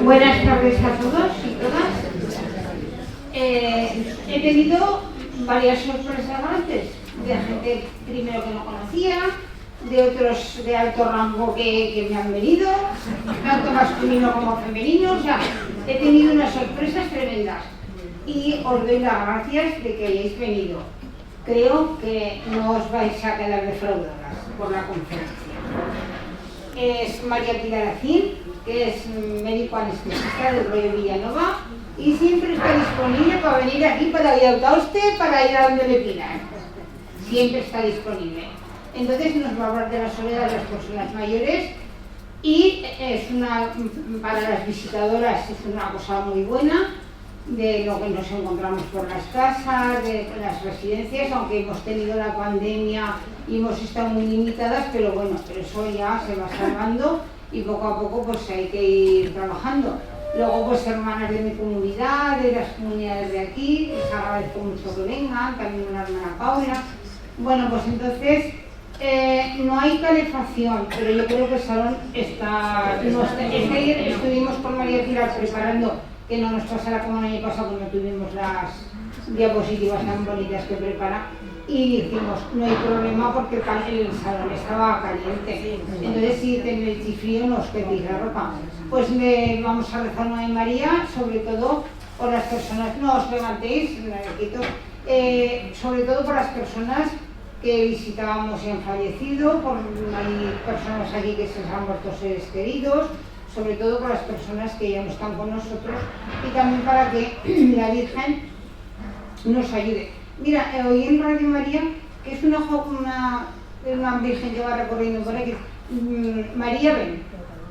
Buenas tardes a todos y todas. He tenido varias sorpresas antes, de gente primero que no conocía, de otros de alto rango que me han venido, tanto masculino como femenino. O sea, he tenido unas sorpresas tremendas y os doy las gracias de que hayáis venido. Creo que no os vais a quedar defraudadas por la conferencia. Es María Pilar Acín, que es médico anestesista del Rollo Villanova y siempre está disponible para venir aquí para ayudar a usted, para ir a donde le pidan. Siempre está disponible. Entonces nos va a hablar de la soledad de las personas mayores y para las visitadoras es una cosa muy buena, de lo que nos encontramos por las casas, de las residencias, aunque hemos tenido la pandemia y hemos estado muy limitadas, pero bueno, pero eso ya se va salvando y poco a poco pues hay que ir trabajando. Luego pues hermanas de mi comunidad, de las comunidades de aquí, les agradezco mucho que vengan, también una hermana Paula. Bueno, pues entonces no hay calefacción, pero yo creo que el salón está... Ayer estuvimos con María Pilar preparando que no nos pasara como el año pasado cuando tuvimos las diapositivas tan bonitas que prepara y dijimos, no hay problema porque el salón estaba caliente. Entonces si tenéis frío no os quedéis la ropa. Pues vamos a rezar una de María, sobre todo por las personas, no os levantéis, sobre todo por las personas que visitábamos y han fallecido, hay personas aquí que se les han muerto seres queridos, sobre todo para las personas que ya no están con nosotros y también para que la Virgen nos ayude. Mira, oí en Radio María que es una Virgen que va recorriendo por aquí. María ven,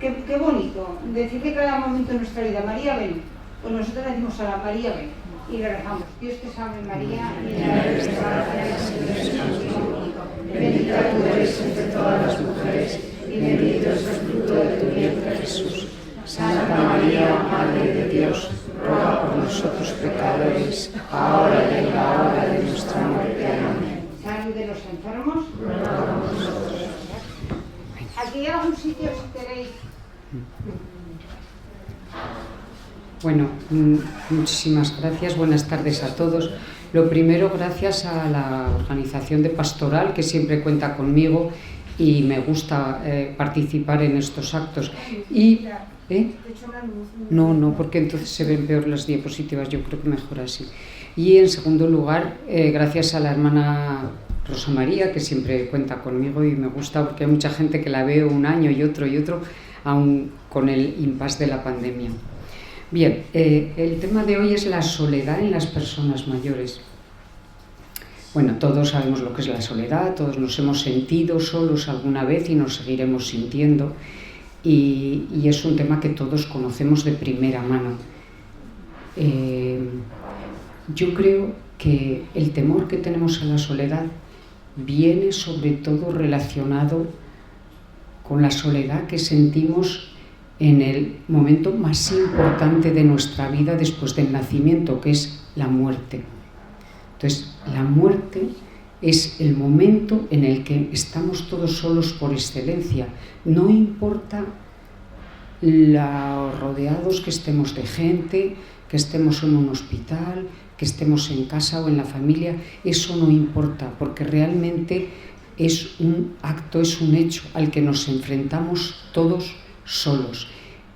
qué bonito, decir que cada momento de nuestra vida, María ven, pues nosotros le decimos a la María ven y le rezamos, Dios te salve María, bendita tú eres entre todas las mujeres y bendito es el fruto de tu vientre Jesús. Santa María, Madre de Dios, ruega por nosotros pecadores, ahora y en la hora de nuestra muerte. Amén. Salud de los enfermos, ruega por nosotros. Aquí hay algún sitio si queréis. Bueno, muchísimas gracias, buenas tardes a todos. Lo primero, gracias a la organización de Pastoral, que siempre cuenta conmigo y me gusta participar en estos actos. Y no, porque entonces se ven peor las diapositivas, yo creo que mejor así. Y en segundo lugar, gracias a la hermana Rosa María, que siempre cuenta conmigo y me gusta porque hay mucha gente que la veo un año y otro, aún con el impasse de la pandemia. Bien, el tema de hoy es la soledad en las personas mayores. Bueno, todos sabemos lo que es la soledad, todos nos hemos sentido solos alguna vez y nos seguiremos sintiendo. Y es un tema que todos conocemos de primera mano. Yo creo que el temor que tenemos a la soledad viene sobre todo relacionado con la soledad que sentimos en el momento más importante de nuestra vida después del nacimiento, que es la muerte. Entonces, la muerte es el momento en el que estamos todos solos por excelencia. No importa los rodeados que estemos de gente, que estemos en un hospital, que estemos en casa o en la familia, eso no importa, porque realmente es un acto, es un hecho al que nos enfrentamos todos solos.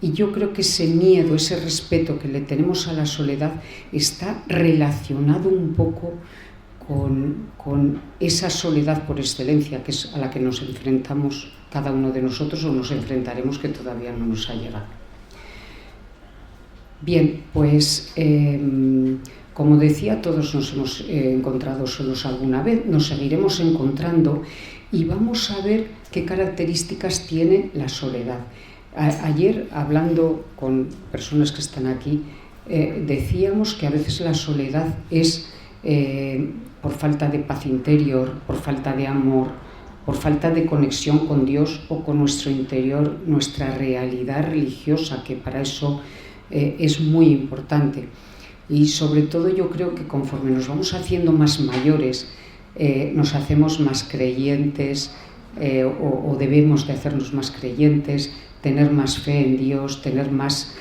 Y yo creo que ese miedo, ese respeto que le tenemos a la soledad está relacionado un poco con esa soledad por excelencia, que es a la que nos enfrentamos cada uno de nosotros o nos enfrentaremos, que todavía no nos ha llegado. Bien, pues como decía, todos nos hemos encontrado solos alguna vez, nos seguiremos encontrando y vamos a ver qué características tiene la soledad. Ayer, hablando con personas que están aquí, decíamos que a veces la soledad es por falta de paz interior, por falta de amor, por falta de conexión con Dios o con nuestro interior, nuestra realidad religiosa, que para eso es muy importante. Y sobre todo yo creo que conforme nos vamos haciendo más mayores, nos hacemos más creyentes o debemos de hacernos más creyentes, tener más fe en Dios, tener más,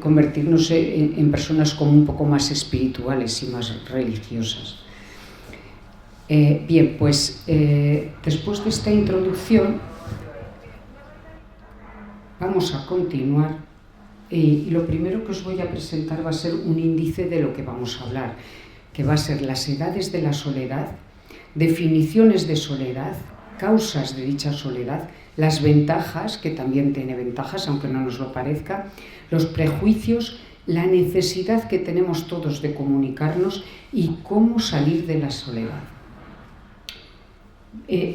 convertirnos en personas como un poco más espirituales y más religiosas. Bien, pues después de esta introducción vamos a continuar y lo primero que os voy a presentar va a ser un índice de lo que vamos a hablar, que va a ser las edades de la soledad, definiciones de soledad, causas de dicha soledad, las ventajas, que también tiene ventajas, aunque no nos lo parezca, los prejuicios, la necesidad que tenemos todos de comunicarnos y cómo salir de la soledad.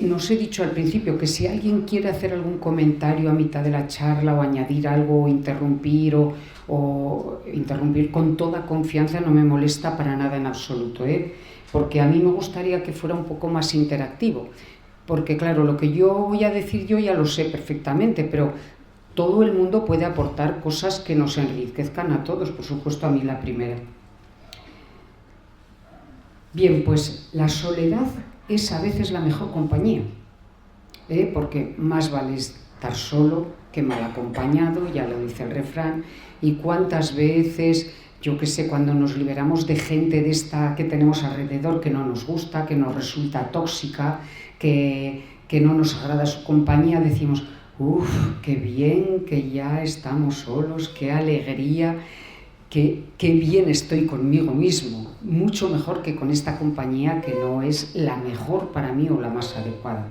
Nos he dicho al principio que si alguien quiere hacer algún comentario a mitad de la charla o añadir algo o interrumpir o interrumpir con toda confianza, no me molesta para nada en absoluto, porque a mí me gustaría que fuera un poco más interactivo, porque claro, lo que yo voy a decir yo ya lo sé perfectamente, pero todo el mundo puede aportar cosas que nos enriquezcan a todos, por supuesto a mí la primera. Bien, pues la soledad es a veces la mejor compañía, porque más vale estar solo que mal acompañado, ya lo dice el refrán, y cuántas veces, yo qué sé, cuando nos liberamos de gente de esta que tenemos alrededor que no nos gusta, que nos resulta tóxica, que no nos agrada su compañía, decimos, uff, qué bien que ya estamos solos, qué alegría, qué bien estoy conmigo mismo, mucho mejor que con esta compañía que no es la mejor para mí o la más adecuada.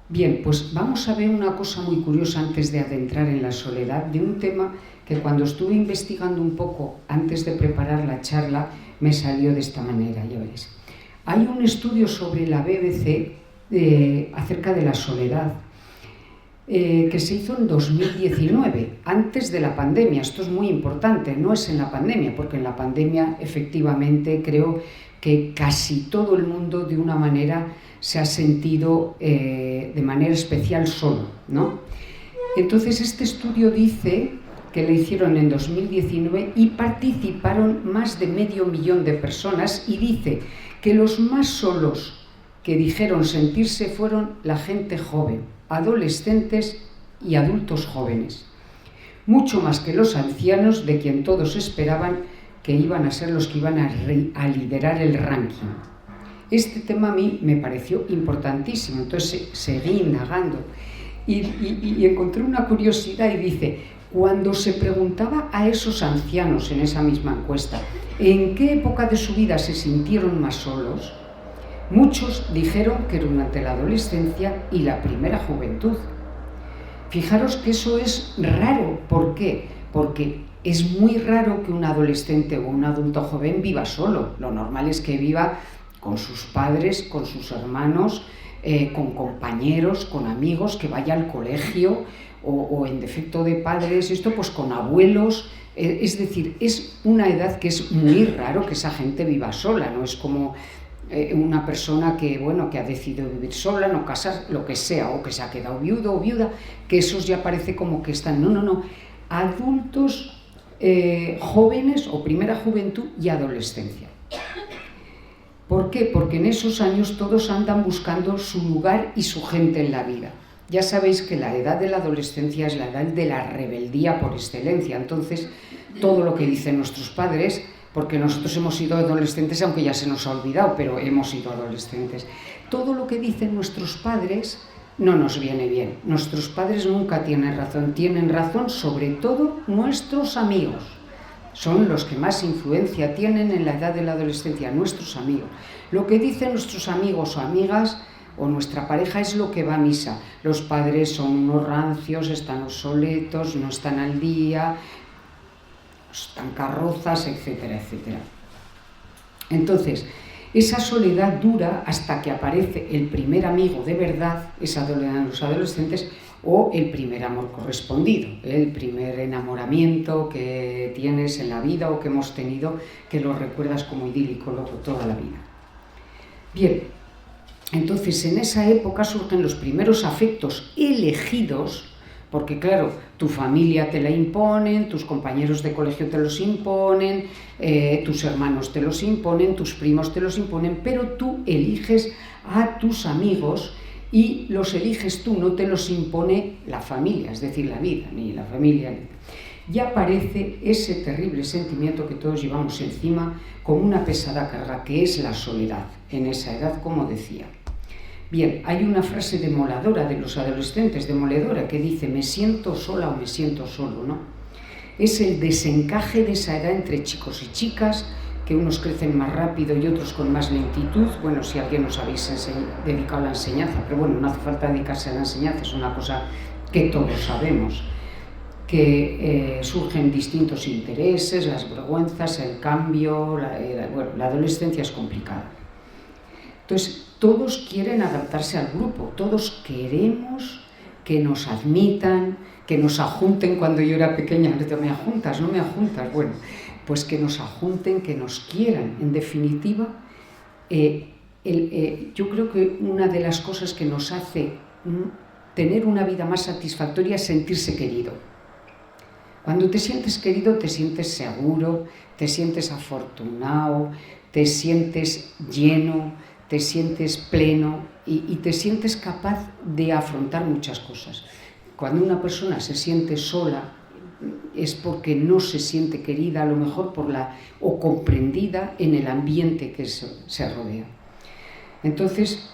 Bien, pues vamos a ver una cosa muy curiosa antes de adentrar en la soledad, de un tema que cuando estuve investigando un poco antes de preparar la charla me salió de esta manera, ya veréis. Hay un estudio sobre la BBC acerca de la soledad, que se hizo en 2019, antes de la pandemia. Esto es muy importante, no es en la pandemia, porque en la pandemia efectivamente creo que casi todo el mundo de una manera se ha sentido de manera especial solo, ¿no? Entonces este estudio dice que lo hicieron en 2019 y participaron más de 500.000 de personas y dice que los más solos que dijeron sentirse fueron la gente joven, adolescentes y adultos jóvenes, mucho más que los ancianos de quien todos esperaban que iban a ser los que iban a liderar el ranking. Este tema a mí me pareció importantísimo, entonces seguí indagando y encontré una curiosidad y dice, cuando se preguntaba a esos ancianos en esa misma encuesta en qué época de su vida se sintieron más solos, muchos dijeron que durante la adolescencia y la primera juventud. Fijaros que eso es raro. ¿Por qué? Porque es muy raro que un adolescente o un adulto joven viva solo. Lo normal es que viva con sus padres, con sus hermanos, con compañeros, con amigos, que vaya al colegio o en defecto de padres, esto pues con abuelos. Es decir, es una edad que es muy raro que esa gente viva sola, no es como una persona que, bueno, que ha decidido vivir sola, no casar, lo que sea, o que se ha quedado viudo o viuda, que esos ya parece como que están, no, adultos jóvenes o primera juventud y adolescencia. ¿Por qué? Porque en esos años todos andan buscando su lugar y su gente en la vida. Ya sabéis que la edad de la adolescencia es la edad de la rebeldía por excelencia, entonces todo lo que dicen nuestros padres, porque nosotros hemos sido adolescentes, aunque ya se nos ha olvidado, pero hemos sido adolescentes. Todo lo que dicen nuestros padres no nos viene bien. Nuestros padres nunca tienen razón sobre todo nuestros amigos. Son los que más influencia tienen en la edad de la adolescencia, nuestros amigos. Lo que dicen nuestros amigos o amigas o nuestra pareja es lo que va a misa. Los padres son unos rancios, están obsoletos, no están al día, están carrozas, etcétera, etcétera. Entonces, esa soledad dura hasta que aparece el primer amigo de verdad, esa soledad de los adolescentes, o el primer amor correspondido, el primer enamoramiento que tienes en la vida o que hemos tenido, que lo recuerdas como idílico luego toda la vida. Bien, entonces en esa época surgen los primeros afectos elegidos, porque claro, tu familia te la imponen, tus compañeros de colegio te los imponen, tus hermanos te los imponen, tus primos te los imponen, pero tú eliges a tus amigos y los eliges tú, no te los impone la familia, es decir, la vida, ni la familia. Ya aparece ese terrible sentimiento que todos llevamos encima como una pesada carga, que es la soledad, en esa edad, como decía. Bien, hay una frase demoledora de los adolescentes, demoledora, que dice: me siento sola o me siento solo, ¿no? Es el desencaje de esa edad entre chicos y chicas, que unos crecen más rápido y otros con más lentitud. Bueno, si alguien os habéis dedicado a la enseñanza, pero bueno, no hace falta dedicarse a la enseñanza, es una cosa que todos sabemos, que surgen distintos intereses, las vergüenzas, el cambio, la adolescencia es complicada. Entonces, todos quieren adaptarse al grupo, todos queremos que nos admitan, que nos ajunten. Cuando yo era pequeña, ¿me ajuntas? ¿No me ajuntas? Bueno, pues que nos ajunten, que nos quieran. En definitiva, yo creo que una de las cosas que nos hace tener una vida más satisfactoria es sentirse querido. Cuando te sientes querido, te sientes seguro, te sientes afortunado, te sientes lleno, te sientes pleno y te sientes capaz de afrontar muchas cosas. Cuando una persona se siente sola es porque no se siente querida, a lo mejor o comprendida en el ambiente que se rodea. Entonces,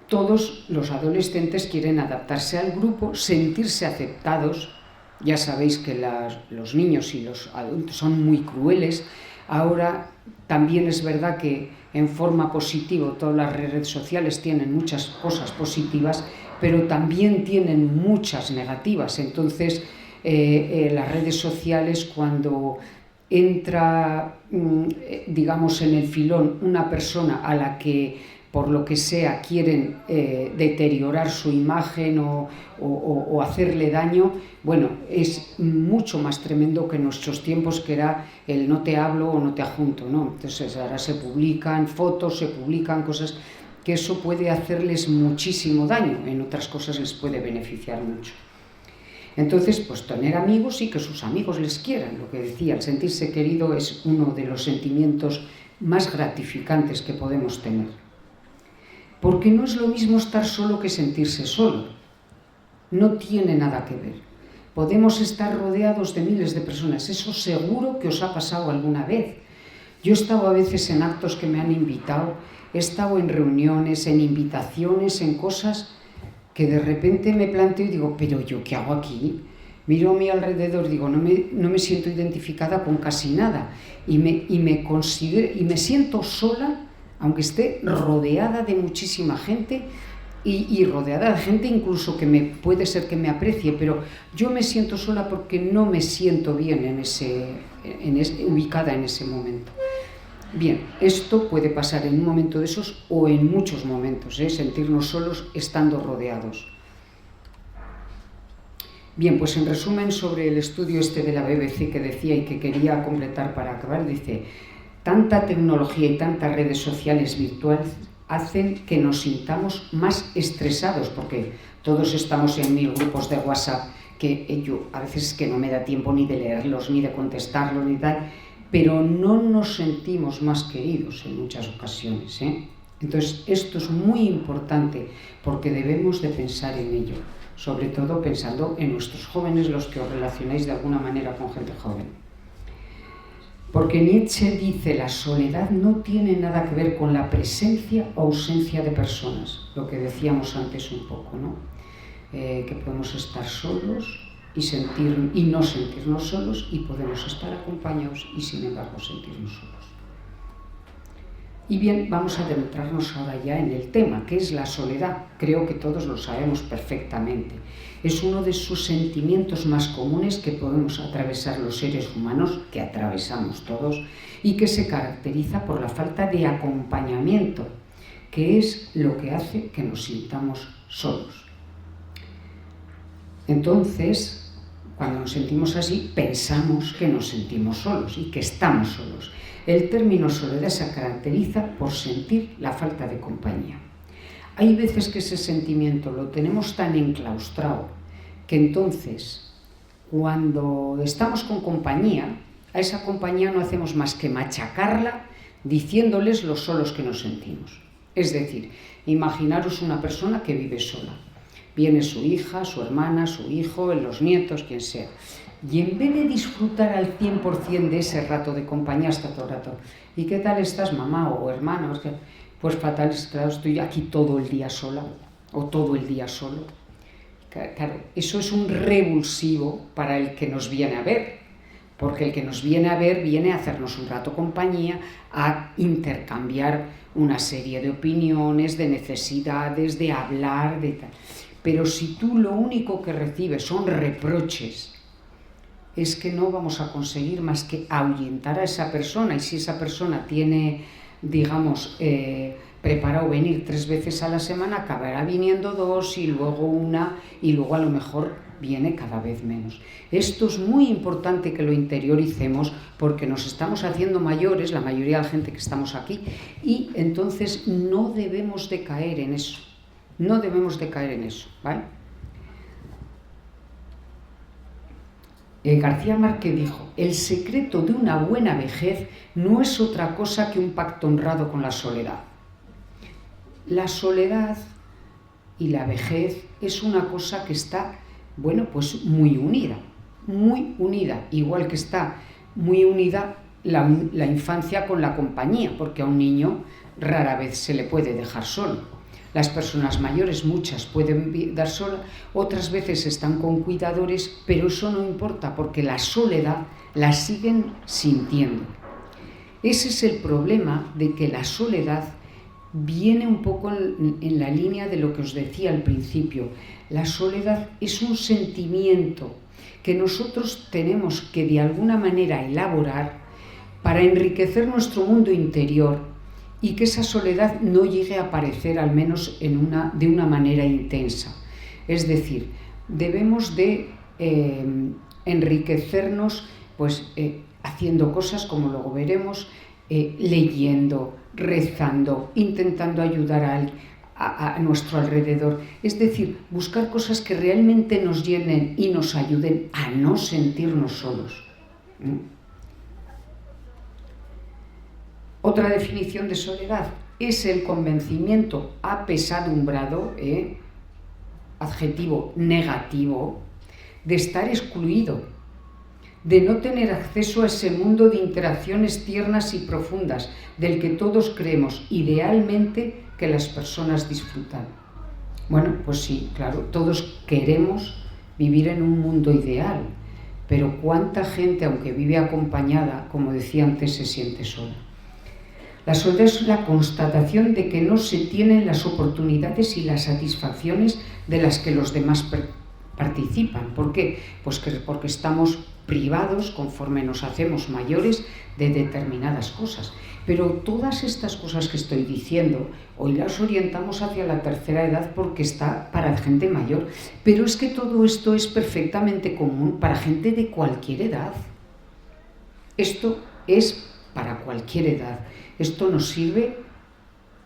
todos los adolescentes quieren adaptarse al grupo, sentirse aceptados. Ya sabéis que los niños y los adultos son muy crueles. Ahora también es verdad que en forma positiva todas las redes sociales tienen muchas cosas positivas, pero también tienen muchas negativas. Entonces, las redes sociales, cuando entra, digamos, en el filón una persona a la que, por lo que sea, quieren deteriorar su imagen o hacerle daño, bueno, es mucho más tremendo que en nuestros tiempos, que era el no te hablo o no te ajunto, ¿no? Entonces ahora se publican fotos, se publican cosas, que eso puede hacerles muchísimo daño, en otras cosas les puede beneficiar mucho. Entonces, pues tener amigos y que sus amigos les quieran. Lo que decía, el sentirse querido es uno de los sentimientos más gratificantes que podemos tener. Porque no es lo mismo estar solo que sentirse solo. No tiene nada que ver. Podemos estar rodeados de miles de personas. Eso seguro que os ha pasado alguna vez. Yo he estado a veces en actos que me han invitado, he estado en reuniones, en invitaciones, en cosas que de repente me planteo y digo, ¿pero yo qué hago aquí? Miro a mi alrededor, digo, no me siento identificada con casi nada. Y me siento sola, aunque esté rodeada de muchísima gente y rodeada de gente incluso que puede ser que me aprecie, pero yo me siento sola porque no me siento bien ubicada en ese momento. Bien, esto puede pasar en un momento de esos o en muchos momentos, sentirnos solos estando rodeados. Bien, pues en resumen sobre el estudio de la BBC que decía y que quería completar para acabar, dice: tanta tecnología y tantas redes sociales virtuales hacen que nos sintamos más estresados, porque todos estamos en 1000 grupos de WhatsApp que yo a veces que no me da tiempo ni de leerlos, ni de contestarlos, ni tal, pero no nos sentimos más queridos en muchas ocasiones, Entonces, esto es muy importante porque debemos de pensar en ello, sobre todo pensando en nuestros jóvenes, los que os relacionáis de alguna manera con gente joven. Porque Nietzsche dice, la soledad no tiene nada que ver con la presencia o ausencia de personas, lo que decíamos antes un poco, ¿no? Que podemos estar solos y no sentirnos solos, y podemos estar acompañados y sin embargo sentirnos solos. Y bien, vamos a adentrarnos ahora ya en el tema, que es la soledad. Creo que todos lo sabemos perfectamente. Es uno de sus sentimientos más comunes que podemos atravesar los seres humanos, que atravesamos todos, y que se caracteriza por la falta de acompañamiento, que es lo que hace que nos sintamos solos. Entonces, cuando nos sentimos así, pensamos que nos sentimos solos y que estamos solos. El término soledad se caracteriza por sentir la falta de compañía. Hay veces que ese sentimiento lo tenemos tan enclaustrado que entonces, cuando estamos con compañía, a esa compañía no hacemos más que machacarla diciéndoles lo solos que nos sentimos. Es decir, imaginaros una persona que vive sola. Viene su hija, su hermana, su hijo, los nietos, quien sea. Y en vez de disfrutar al 100% de ese rato de compañía, hasta todo el rato, ¿y qué tal estás, mamá o hermana? Pues fatal, claro, estoy aquí todo el día sola o todo el día solo. Claro, eso es un revulsivo para el que nos viene a ver, porque el que nos viene a ver viene a hacernos un rato compañía, a intercambiar una serie de opiniones, de necesidades, de hablar, de tal. Pero si tú lo único que recibes son reproches, es que no vamos a conseguir más que ahuyentar a esa persona. Y si esa persona tiene, digamos, preparado venir 3 veces a la semana, acabará viniendo 2 y luego 1 y luego a lo mejor viene cada vez menos. Esto es muy importante que lo interioricemos porque nos estamos haciendo mayores, la mayoría de la gente que estamos aquí, y entonces no debemos de caer en eso. No debemos de caer en eso, ¿vale? García Márquez dijo: el secreto de una buena vejez no es otra cosa que un pacto honrado con la soledad. La soledad y la vejez es una cosa que está, bueno, pues muy unida, igual que está muy unida la infancia con la compañía, porque a un niño rara vez se le puede dejar solo. Las personas mayores, muchas pueden dar sola, otras veces están con cuidadores, pero eso no importa porque la soledad la siguen sintiendo. Ese es el problema, de que la soledad viene un poco en la línea de lo que os decía al principio. La soledad es un sentimiento que nosotros tenemos que de alguna manera elaborar para enriquecer nuestro mundo interior y que esa soledad no llegue a aparecer, al menos de una manera intensa. Es decir, debemos de enriquecernos pues, haciendo cosas, como luego veremos, leyendo, rezando, intentando ayudar a nuestro alrededor. Es decir, buscar cosas que realmente nos llenen y nos ayuden a no sentirnos solos. Otra definición de soledad es el convencimiento apesadumbrado, adjetivo negativo, de estar excluido, de no tener acceso a ese mundo de interacciones tiernas y profundas del que todos creemos idealmente que las personas disfrutan. Bueno, pues sí, claro, todos queremos vivir en un mundo ideal, pero ¿cuánta gente, aunque vive acompañada, como decía antes, se siente sola? La soledad es la constatación de que no se tienen las oportunidades y las satisfacciones de las que los demás participan. ¿Por qué? Pues porque estamos privados, conforme nos hacemos mayores, de determinadas cosas. Pero todas estas cosas que estoy diciendo, hoy las orientamos hacia la tercera edad porque está para gente mayor. Pero es que todo esto es perfectamente común para gente de cualquier edad. Esto es para cualquier edad. Esto nos sirve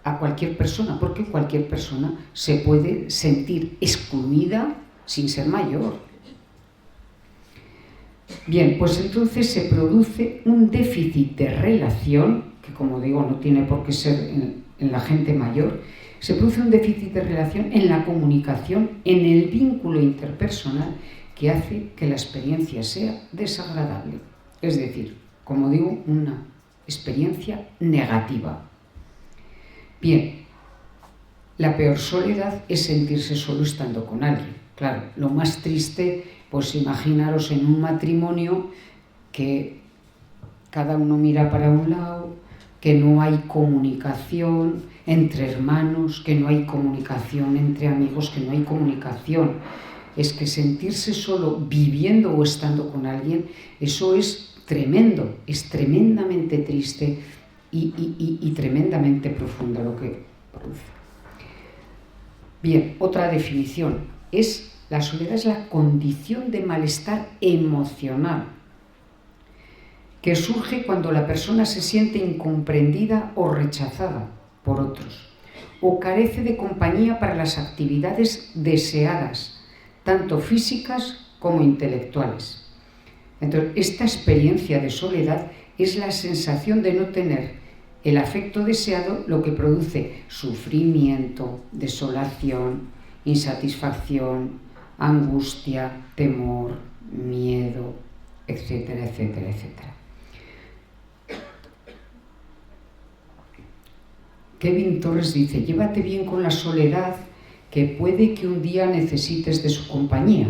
a cualquier persona, porque cualquier persona se puede sentir excluida sin ser mayor. Bien, pues entonces se produce un déficit de relación, que como digo no tiene por qué ser en la gente mayor, se produce un déficit de relación en la comunicación, en el vínculo interpersonal, que hace que la experiencia sea desagradable. Es decir, como digo, una experiencia negativa. Bien, la peor soledad es sentirse solo estando con alguien. Claro, lo más triste, pues imaginaros en un matrimonio que cada uno mira para un lado, que no hay comunicación entre hermanos, que no hay comunicación entre amigos, que no hay comunicación. Es que sentirse solo viviendo o estando con alguien, eso es tremendo, es tremendamente triste y tremendamente profundo lo que produce. Bien, otra definición es: la soledad es la condición de malestar emocional que surge cuando la persona se siente incomprendida o rechazada por otros, o carece de compañía para las actividades deseadas, tanto físicas como intelectuales. Entonces, esta experiencia de soledad es la sensación de no tener el afecto deseado lo que produce sufrimiento, desolación, insatisfacción, angustia, temor, miedo, etcétera, etcétera, etcétera. Kevin Torres dice: llévate bien con la soledad, que puede que un día necesites de su compañía,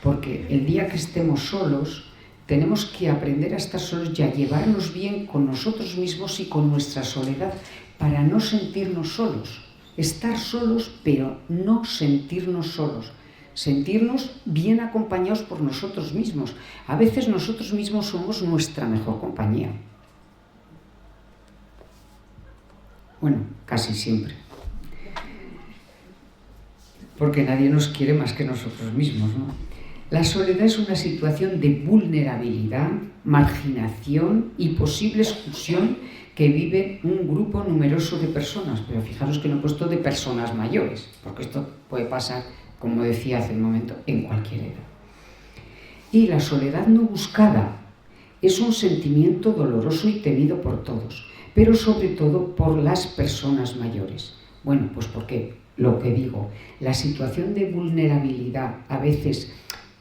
porque el día que estemos solos tenemos que aprender a estar solos y a llevarnos bien con nosotros mismos y con nuestra soledad para no sentirnos solos. Estar solos, pero no sentirnos solos. Sentirnos bien acompañados por nosotros mismos. A veces nosotros mismos somos nuestra mejor compañía. Bueno, casi siempre. Porque nadie nos quiere más que nosotros mismos, ¿no? La soledad es una situación de vulnerabilidad, marginación y posible exclusión que vive un grupo numeroso de personas. Pero fijaros que no he puesto de personas mayores, porque esto puede pasar, como decía hace un momento, en cualquier edad. Y la soledad no buscada es un sentimiento doloroso y temido por todos, pero sobre todo por las personas mayores. Bueno, pues porque, lo que digo, la situación de vulnerabilidad, a veces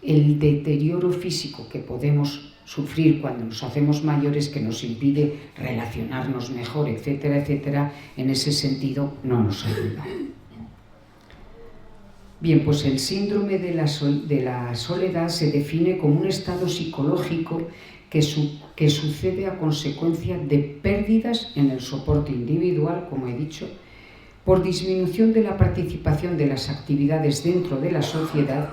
el deterioro físico que podemos sufrir cuando nos hacemos mayores, que nos impide relacionarnos mejor, etcétera, etcétera, en ese sentido no nos ayuda. Bien, pues el síndrome de la soledad se define como un estado psicológico que sucede a consecuencia de pérdidas en el soporte individual, como he dicho, por disminución de la participación de las actividades dentro de la sociedad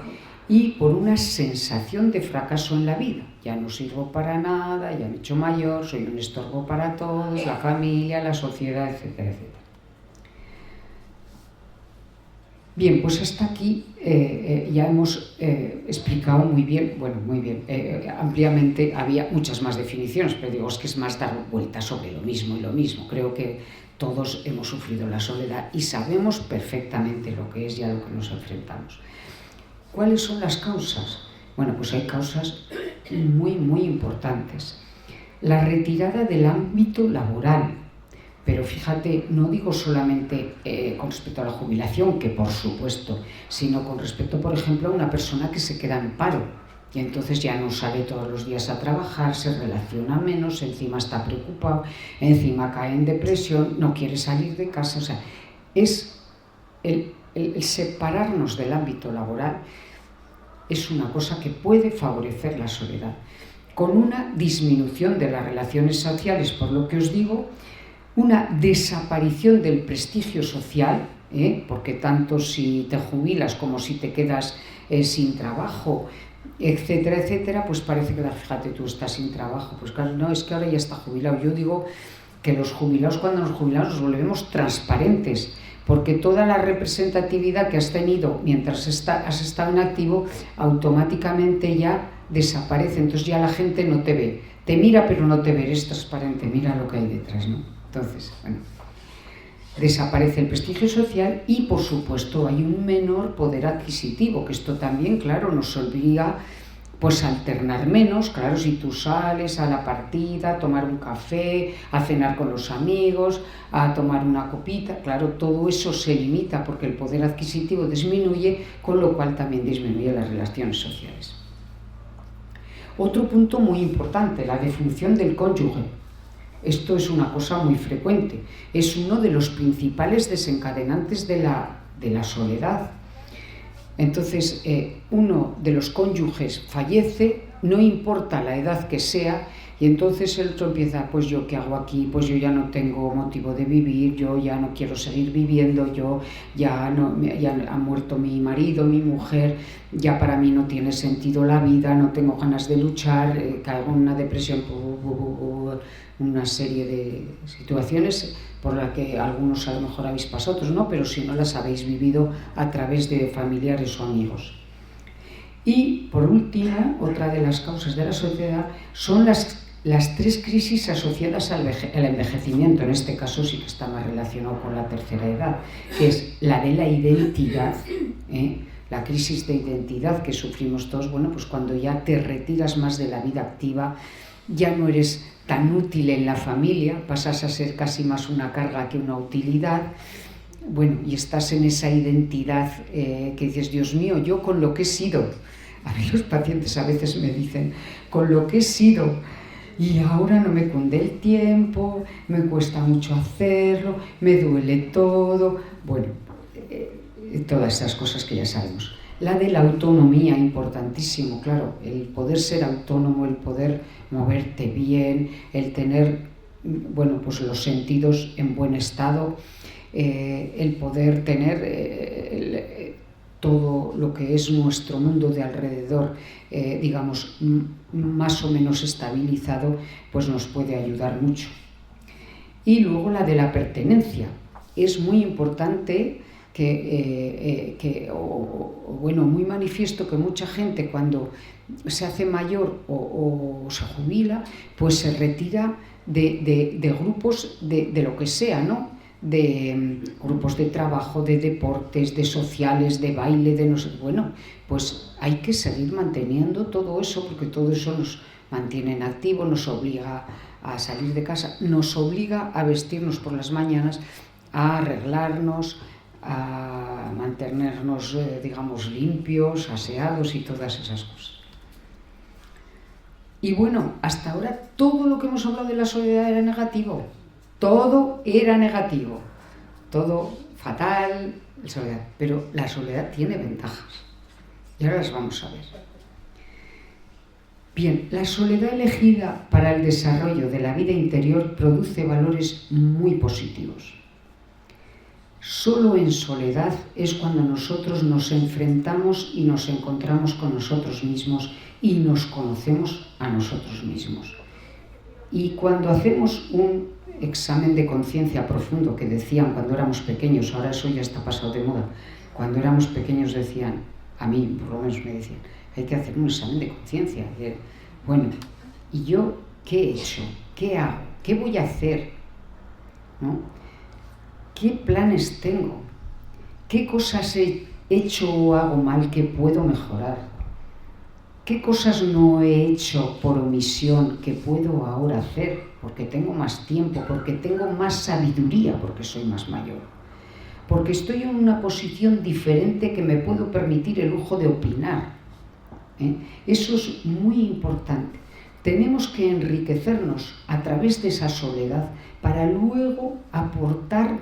y por una sensación de fracaso en la vida. Ya no sirvo para nada, ya me he hecho mayor, soy un estorbo para todos, la familia, la sociedad, etcétera, etcétera. Bien, pues hasta aquí ya hemos explicado muy bien, ampliamente. Había muchas más definiciones, pero digo, es que es más dar vueltas sobre lo mismo y lo mismo. Creo que todos hemos sufrido la soledad y sabemos perfectamente lo que es y a lo que nos enfrentamos. ¿Cuáles son las causas? Bueno, pues hay causas muy, muy importantes. La retirada del ámbito laboral. Pero fíjate, no digo solamente con respecto a la jubilación, que por supuesto, sino con respecto, por ejemplo, a una persona que se queda en paro y entonces ya no sale todos los días a trabajar, se relaciona menos, encima está preocupado, encima cae en depresión, no quiere salir de casa. O sea, es el separarnos del ámbito laboral es una cosa que puede favorecer la soledad, con una disminución de las relaciones sociales, por lo que os digo, una desaparición del prestigio social, porque tanto si te jubilas como si te quedas sin trabajo, etcétera, etcétera, pues parece que, fíjate, tú estás sin trabajo, pues claro, no, es que ahora ya está jubilado. Yo digo que los jubilados, cuando nos jubilamos, nos volvemos transparentes, porque toda la representatividad que has tenido mientras has estado en activo, automáticamente ya desaparece, entonces ya la gente no te ve, te mira pero no te ve, eres transparente, mira lo que hay detrás, ¿no? Entonces, bueno, desaparece el prestigio social y, por supuesto, hay un menor poder adquisitivo, que esto también, claro, nos obliga pues a alternar menos. Claro, si tú sales a la partida, a tomar un café, a cenar con los amigos, a tomar una copita, claro, todo eso se limita porque el poder adquisitivo disminuye, con lo cual también disminuye las relaciones sociales. Otro punto muy importante, la defunción del cónyuge. Esto es una cosa muy frecuente, es uno de los principales desencadenantes de la soledad. Entonces, uno de los cónyuges fallece, no importa la edad que sea, y entonces el otro empieza, pues yo qué hago aquí, pues yo ya no tengo motivo de vivir, yo ya no quiero seguir viviendo, yo ya ha muerto mi marido, mi mujer, ya para mí no tiene sentido la vida, no tengo ganas de luchar, caigo en una depresión, una serie de situaciones por las que algunos a lo mejor habéis pasado, otros no, pero si no las habéis vivido a través de familiares o amigos. Y por último, otra de las causas de la soledad son las tres crisis asociadas al envejecimiento. En este caso sí que está más relacionado con la tercera edad, que es la de la identidad, la crisis de identidad que sufrimos todos, bueno, pues cuando ya te retiras más de la vida activa, ya no eres tan útil en la familia, pasas a ser casi más una carga que una utilidad. Bueno, y estás en esa identidad que dices, Dios mío, yo con lo que he sido, a mí los pacientes a veces me dicen, con lo que he sido, y ahora no me cunde el tiempo, me cuesta mucho hacerlo, me duele todo, bueno, todas esas cosas que ya sabemos. La de la autonomía, importantísimo, claro, el poder ser autónomo, el poder moverte bien, el tener, bueno, pues los sentidos en buen estado, el poder tener todo lo que es nuestro mundo de alrededor, digamos, más o menos estabilizado, pues nos puede ayudar mucho. Y luego la de la pertenencia. Es muy importante bueno, muy manifiesto que mucha gente cuando se hace mayor o se jubila, pues se retira de grupos de lo que sea, ¿no? De grupos de trabajo, de deportes, de sociales, de baile, de no sé. Bueno, pues hay que seguir manteniendo todo eso, porque todo eso nos mantiene en activo, nos obliga a salir de casa, nos obliga a vestirnos por las mañanas, a arreglarnos, a mantenernos, digamos, limpios, aseados y todas esas cosas. Y bueno, hasta ahora todo lo que hemos hablado de la soledad era negativo. Todo era negativo. Todo fatal, la soledad. Pero la soledad tiene ventajas. Y ahora las vamos a ver. Bien, la soledad elegida para el desarrollo de la vida interior produce valores muy positivos. Solo en soledad es cuando nosotros nos enfrentamos y nos encontramos con nosotros mismos y nos conocemos a nosotros mismos. Y cuando hacemos un examen de conciencia profundo, que decían cuando éramos pequeños, ahora eso ya está pasado de moda, cuando éramos pequeños decían, a mí por lo menos me decían, hay que hacer un examen de conciencia. Bueno, ¿y yo qué he hecho? ¿Qué hago? ¿Qué voy a hacer? ¿No? ¿Qué planes tengo? ¿Qué cosas he hecho o hago mal que puedo mejorar? ¿Qué cosas no he hecho por omisión que puedo ahora hacer? Porque tengo más tiempo, porque tengo más sabiduría, porque soy más mayor. Porque estoy en una posición diferente que me puedo permitir el lujo de opinar. Eso es muy importante. Tenemos que enriquecernos a través de esa soledad para luego aportar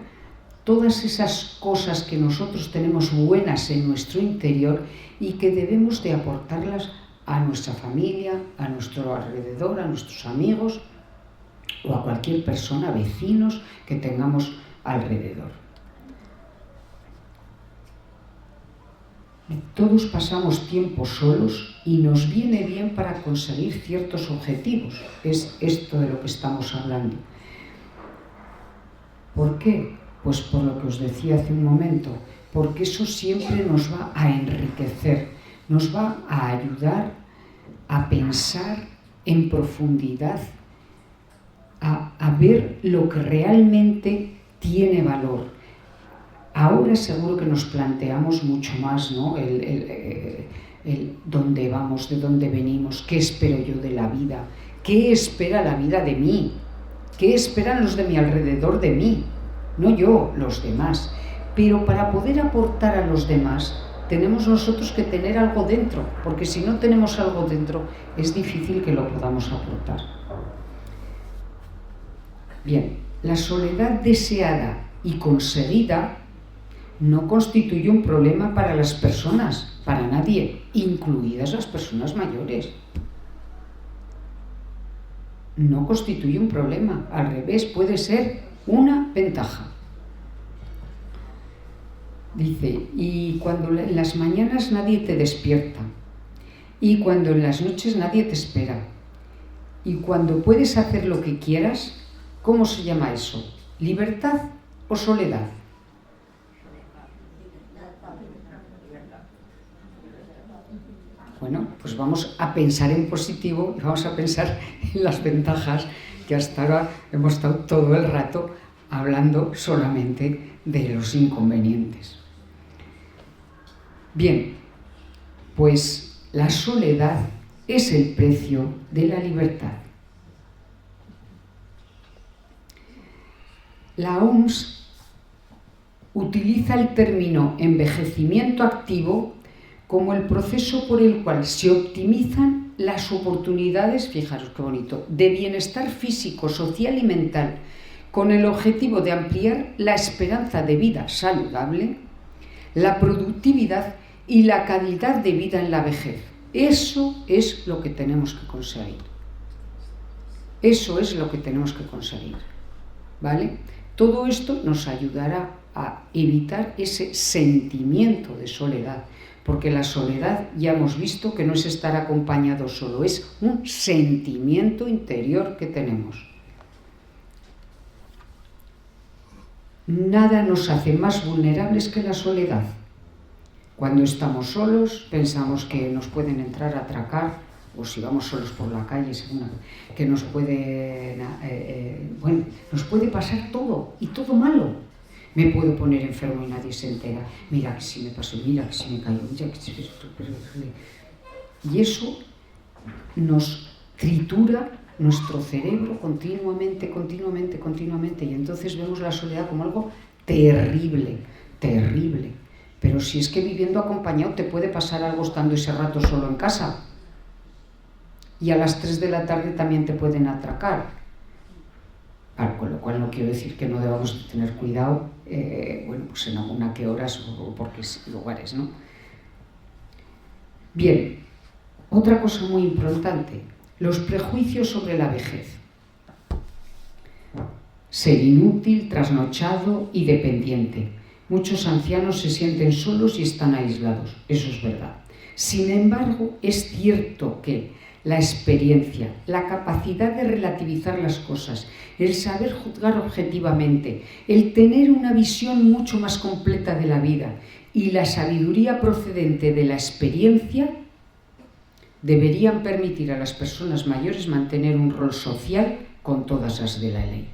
todas esas cosas que nosotros tenemos buenas en nuestro interior y que debemos de aportarlas a nuestra familia, a nuestro alrededor, a nuestros amigos o a cualquier persona, vecinos que tengamos alrededor. Todos pasamos tiempo solos y nos viene bien para conseguir ciertos objetivos. Es esto de lo que estamos hablando. ¿Por qué? Pues por lo que os decía hace un momento, porque eso siempre nos va a enriquecer, nos va a ayudar a pensar en profundidad, a ver lo que realmente tiene valor. Ahora seguro que nos planteamos mucho más, ¿no? El dónde vamos, de dónde venimos, qué espero yo de la vida, qué espera la vida de mí, qué esperan los de mi alrededor de mí. No yo, los demás. Pero para poder aportar a los demás, tenemos nosotros que tener algo dentro, porque si no tenemos algo dentro, es difícil que lo podamos aportar. Bien, la soledad deseada y conseguida no constituye un problema para las personas, para nadie, incluidas las personas mayores. No constituye un problema, al revés, puede ser una ventaja. Dice, y cuando en las mañanas nadie te despierta, y cuando en las noches nadie te espera, y cuando puedes hacer lo que quieras, ¿cómo se llama eso? ¿Libertad o soledad? Bueno, pues vamos a pensar en positivo y vamos a pensar en las ventajas, que hasta ahora hemos estado todo el rato hablando solamente de los inconvenientes. Bien, pues la soledad es el precio de la libertad. la OMS utiliza el término envejecimiento activo como el proceso por el cual se optimizan las oportunidades, fijaros qué bonito, de bienestar físico, social y mental, con el objetivo de ampliar la esperanza de vida saludable, la productividad y la calidad de vida en la vejez. Eso es lo que tenemos que conseguir. Eso es lo que tenemos que conseguir, ¿vale? Todo esto nos ayudará a evitar ese sentimiento de soledad, porque la soledad ya hemos visto que no es estar acompañado solo, es un sentimiento interior que tenemos. Nada nos hace más vulnerables que la soledad. Cuando estamos solos pensamos que nos pueden entrar a atracar, o si vamos solos por la calle, que nos puede pasar todo, y todo malo. Me puedo poner enfermo y nadie se entera. Mira que si me pasó, mira que si me cayó, mira que si... Y eso nos tritura nuestro cerebro continuamente, y entonces vemos la soledad como algo terrible, terrible. Pero si es que viviendo acompañado te puede pasar algo estando ese rato solo en casa. Y a las 3 de la tarde también te pueden atracar. Con lo cual no quiero decir que no debamos tener cuidado, pues en alguna que horas o por qué lugares, ¿no? Bien, otra cosa muy importante, los prejuicios sobre la vejez. Ser inútil, trasnochado y dependiente. Muchos ancianos se sienten solos y están aislados, eso es verdad. Sin embargo, es cierto que la experiencia, la capacidad de relativizar las cosas, el saber juzgar objetivamente, el tener una visión mucho más completa de la vida y la sabiduría procedente de la experiencia deberían permitir a las personas mayores mantener un rol social con todas las de la ley.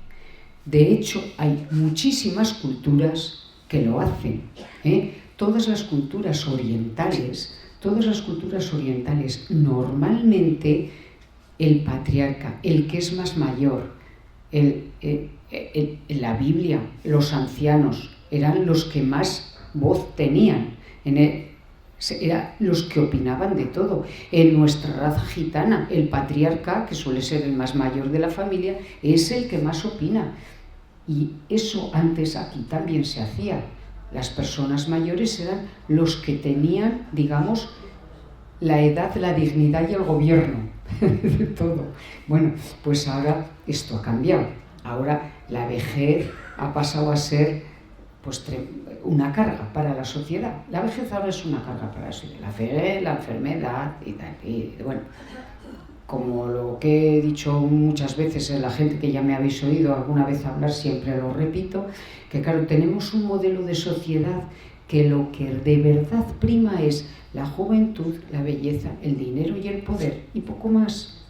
De hecho, hay muchísimas culturas que lo hacen, Todas las culturas orientales normalmente el patriarca, el que es más mayor, en la Biblia, los ancianos eran los que más voz tenían, eran los que opinaban de todo. En nuestra raza gitana, el patriarca, que suele ser el más mayor de la familia, es el que más opina. Y eso antes aquí también se hacía. Las personas mayores eran los que tenían, digamos, la edad, la dignidad y el gobierno de todo. Bueno, pues ahora esto ha cambiado. Ahora la vejez ha pasado a ser pues, una carga para la sociedad. La vejez ahora es una carga para la sociedad. La enfermedad y tal. Y bueno, como lo que he dicho muchas veces, la gente que ya me habéis oído alguna vez hablar, siempre lo repito, que claro, tenemos un modelo de sociedad que lo que de verdad prima es la juventud, la belleza, el dinero y el poder, y poco más.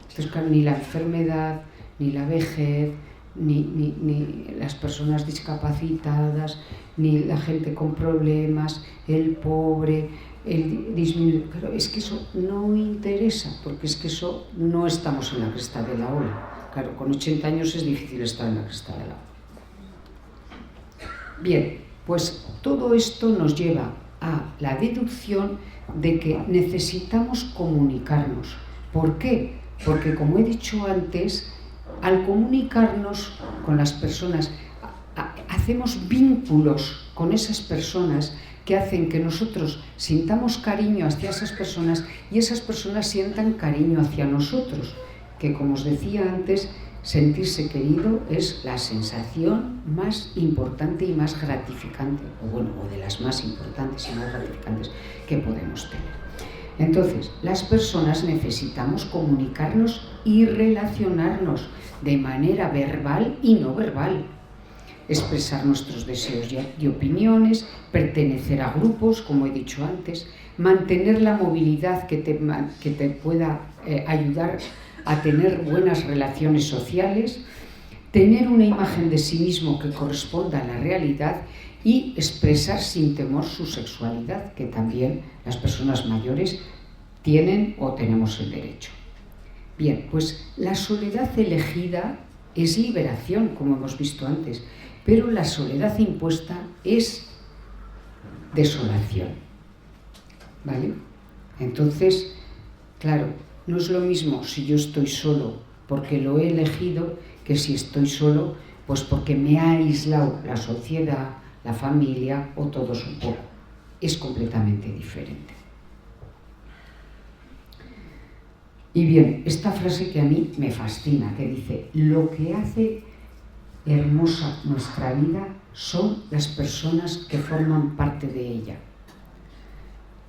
Entonces, claro, ni la enfermedad, ni la vejez, ni las personas discapacitadas, ni la gente con problemas, el pobre, el disminuir. Claro, es que eso no interesa, porque es que eso no estamos en la cresta de la ola. Claro, con 80 años es difícil estar en la cresta de la ola. Bien, pues todo esto nos lleva a la deducción de que necesitamos comunicarnos. ¿Por qué? Porque, como he dicho antes, al comunicarnos con las personas, hacemos vínculos con esas personas que hacen que nosotros sintamos cariño hacia esas personas y esas personas sientan cariño hacia nosotros, que, como os decía antes, sentirse querido es la sensación más importante y más gratificante, o de las más importantes y más gratificantes que podemos tener. Entonces, las personas necesitamos comunicarnos y relacionarnos de manera verbal y no verbal. Expresar nuestros deseos y opiniones, pertenecer a grupos, como he dicho antes, mantener la movilidad que te pueda ayudar a tener buenas relaciones sociales, tener una imagen de sí mismo que corresponda a la realidad y expresar sin temor su sexualidad, que también las personas mayores tienen o tenemos el derecho. Bien, pues la soledad elegida es liberación, como hemos visto antes, pero la soledad impuesta es desolación, ¿vale? Entonces, claro, no es lo mismo si yo estoy solo porque lo he elegido que si estoy solo pues porque me ha aislado la sociedad, la familia o todos un poco. Es completamente diferente. Y bien, esta frase que a mí me fascina, que dice: lo que hace hermosa nuestra vida son las personas que forman parte de ella.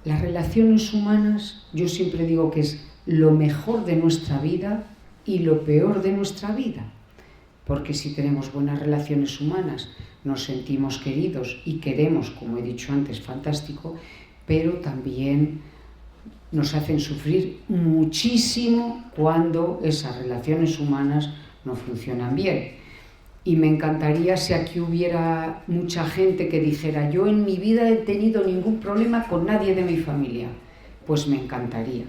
Las relaciones humanas, yo siempre digo que es lo mejor de nuestra vida y lo peor de nuestra vida. Porque si tenemos buenas relaciones humanas, nos sentimos queridos y queremos, como he dicho antes, fantástico, pero también nos hacen sufrir muchísimo cuando esas relaciones humanas no funcionan bien. Y me encantaría si aquí hubiera mucha gente que dijera: yo en mi vida he tenido ningún problema con nadie de mi familia. Pues me encantaría.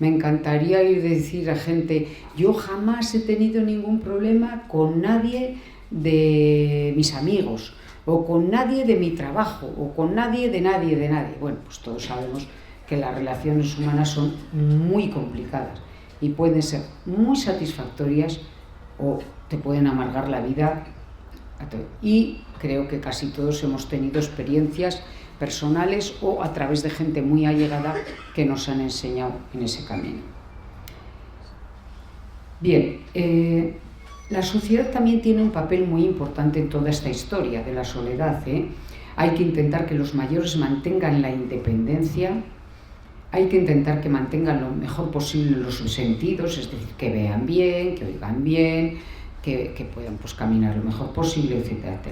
Me encantaría ir a decir a gente: yo jamás he tenido ningún problema con nadie de mis amigos, o con nadie de mi trabajo, o con nadie de nadie. Bueno, pues todos sabemos que las relaciones humanas son muy complicadas y pueden ser muy satisfactorias o te pueden amargar la vida. Y creo que casi todos hemos tenido experiencias personales o a través de gente muy allegada que nos han enseñado en ese camino. Bien, la sociedad también tiene un papel muy importante en toda esta historia de la soledad. Hay que intentar que los mayores mantengan la independencia, hay que intentar que mantengan lo mejor posible los sentidos, es decir, que vean bien, que oigan bien, que puedan pues, caminar lo mejor posible, etc.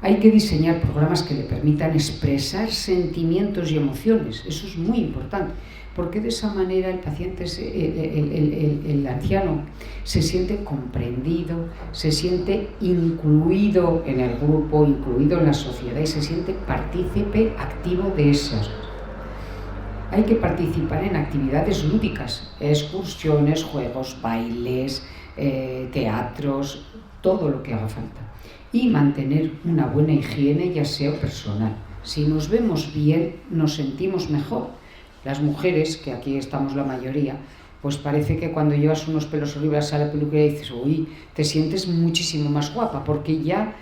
Hay que diseñar programas que le permitan expresar sentimientos y emociones. Eso es muy importante, porque de esa manera el paciente, el anciano, se siente comprendido, se siente incluido en el grupo, incluido en la sociedad y se siente partícipe activo de esas. Hay que participar en actividades lúdicas, excursiones, juegos, bailes, teatros, todo lo que haga falta. Y mantener una buena higiene y aseo personal. Si nos vemos bien, nos sentimos mejor. Las mujeres, que aquí estamos la mayoría, pues parece que cuando llevas unos pelos horribles a la peluquería dices: uy, te sientes muchísimo más guapa, porque ya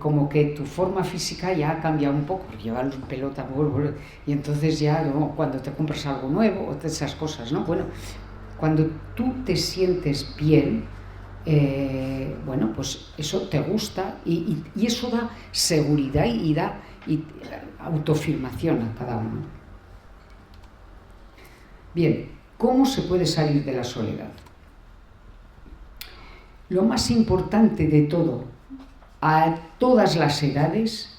como que tu forma física ya ha cambiado un poco, porque llevas un pelo tan bueno, y entonces ya cuando te compras algo nuevo o esas cosas, ¿no? Bueno, cuando tú te sientes bien, bueno, pues eso te gusta y eso da seguridad y da autoafirmación a cada uno. Bien, ¿cómo se puede salir de la soledad? Lo más importante de todo, a todas las edades,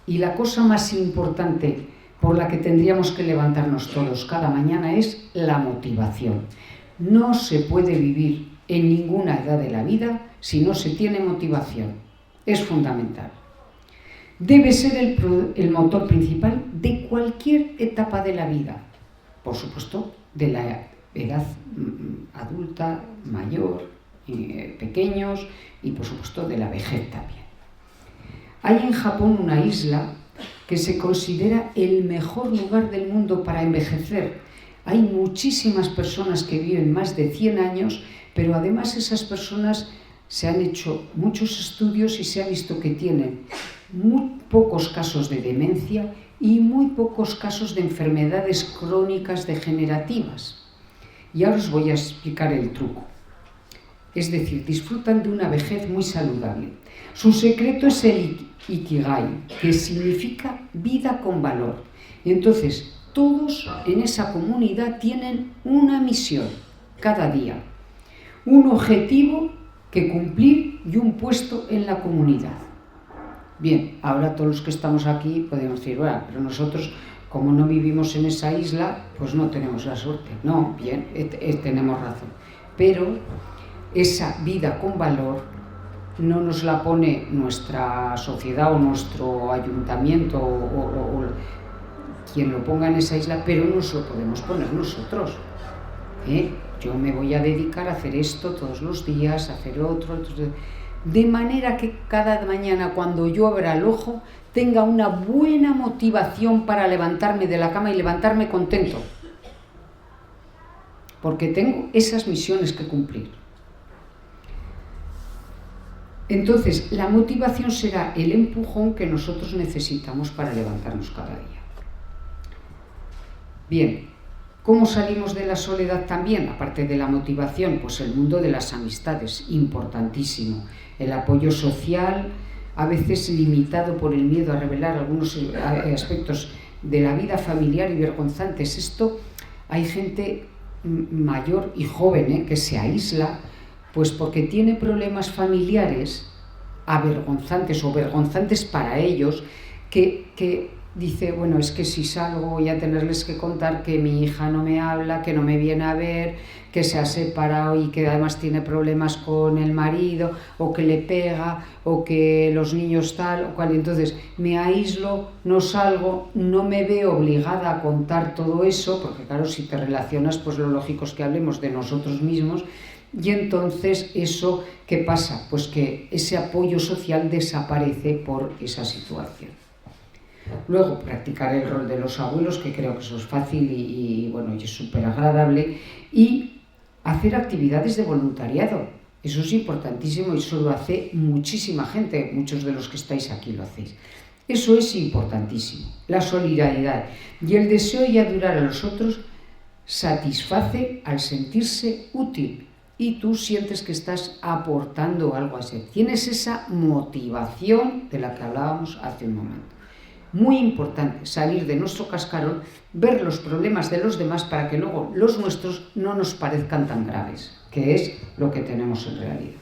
y la cosa más importante por la que tendríamos que levantarnos todos cada mañana es la motivación. No se puede vivir en ninguna edad de la vida si no se tiene motivación. Es fundamental. Debe ser el motor principal de cualquier etapa de la vida. Por supuesto, de la edad adulta, mayor, pequeños y por supuesto de la vejez también. Hay en Japón una isla que se considera el mejor lugar del mundo para envejecer. Hay muchísimas personas que viven más de 100 años, pero además esas personas se han hecho muchos estudios y se ha visto que tienen muy pocos casos de demencia y muy pocos casos de enfermedades crónicas degenerativas. Y ahora os voy a explicar el truco. Es decir, disfrutan de una vejez muy saludable. Su secreto es el Ikigai, que significa vida con valor. Y entonces, todos en esa comunidad tienen una misión cada día, un objetivo que cumplir y un puesto en la comunidad. Bien, ahora todos los que estamos aquí podemos decir: bueno, pero nosotros, como no vivimos en esa isla, pues no tenemos la suerte. No, bien, tenemos razón. Pero esa vida con valor no nos la pone nuestra sociedad o nuestro ayuntamiento o quien lo ponga en esa isla, pero nos lo podemos poner nosotros. Yo me voy a dedicar a hacer esto todos los días, a hacer otro, de manera que cada mañana cuando yo abra el ojo tenga una buena motivación para levantarme de la cama y levantarme contento, porque tengo esas misiones que cumplir. Entonces, la motivación será el empujón que nosotros necesitamos para levantarnos cada día. Bien, ¿cómo salimos de la soledad también? Aparte de la motivación, pues el mundo de las amistades, importantísimo. El apoyo social, a veces limitado por el miedo a revelar algunos aspectos de la vida familiar y vergonzantes. Esto, hay gente mayor y joven que se aísla, pues porque tiene problemas familiares avergonzantes o vergonzantes para ellos, que dice, bueno, es que si salgo voy a tenerles que contar que mi hija no me habla, que no me viene a ver, que se ha separado y que además tiene problemas con el marido, o que le pega, o que los niños tal o cual. Entonces me aíslo, no salgo, no me veo obligada a contar todo eso, porque claro, si te relacionas, pues lo lógico es que hablemos de nosotros mismos. Y entonces, ¿eso qué pasa? Pues que ese apoyo social desaparece por esa situación. Luego, practicar el rol de los abuelos, que creo que eso es fácil y bueno, y es súper agradable. Y hacer actividades de voluntariado. Eso es importantísimo y eso lo hace muchísima gente. Muchos de los que estáis aquí lo hacéis. Eso es importantísimo. La solidaridad y el deseo de ayudar a los otros satisface al sentirse útil. Y tú sientes que estás aportando algo a ese. Tienes esa motivación de la que hablábamos hace un momento. Muy importante salir de nuestro cascarón, ver los problemas de los demás para que luego los nuestros no nos parezcan tan graves, que es lo que tenemos en realidad.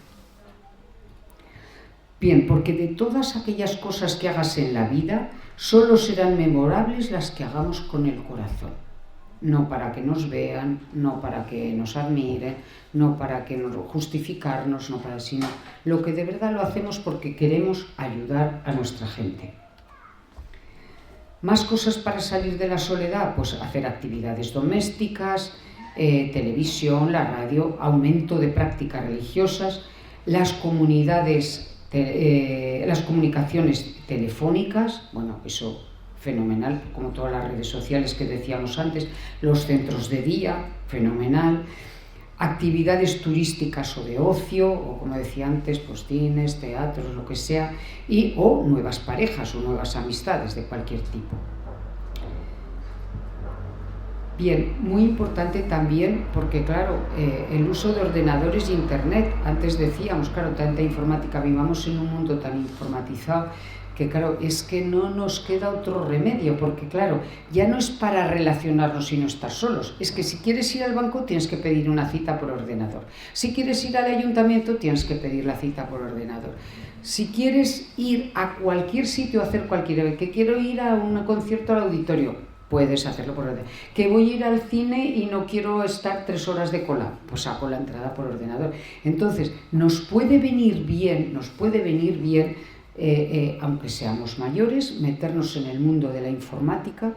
Bien, porque de todas aquellas cosas que hagas en la vida, solo serán memorables las que hagamos con el corazón. No para que nos vean, no para que nos admiren, no para que nos justificarnos, no para sino lo que de verdad lo hacemos porque queremos ayudar a nuestra gente. Más cosas para salir de la soledad, pues hacer actividades domésticas, televisión, la radio, aumento de prácticas religiosas, las comunidades, las comunicaciones telefónicas, bueno, eso fenomenal, como todas las redes sociales que decíamos antes, los centros de día, fenomenal, actividades turísticas o de ocio, o como decía antes, pues cines, teatros, lo que sea, o nuevas parejas o nuevas amistades de cualquier tipo. Bien, muy importante también, porque claro, el uso de ordenadores y internet, antes decíamos, claro, tanta informática, vivamos en un mundo tan informatizado, que claro, es que no nos queda otro remedio, porque claro, ya no es para relacionarnos y no estar solos, es que si quieres ir al banco tienes que pedir una cita por ordenador, si quieres ir al ayuntamiento tienes que pedir la cita por ordenador, si quieres ir a cualquier sitio a hacer cualquier, que quiero ir a un concierto al auditorio, puedes hacerlo por ordenador, que voy a ir al cine y no quiero estar 3 horas de cola, pues hago la entrada por ordenador. Entonces, nos puede venir bien, aunque seamos mayores, meternos en el mundo de la informática.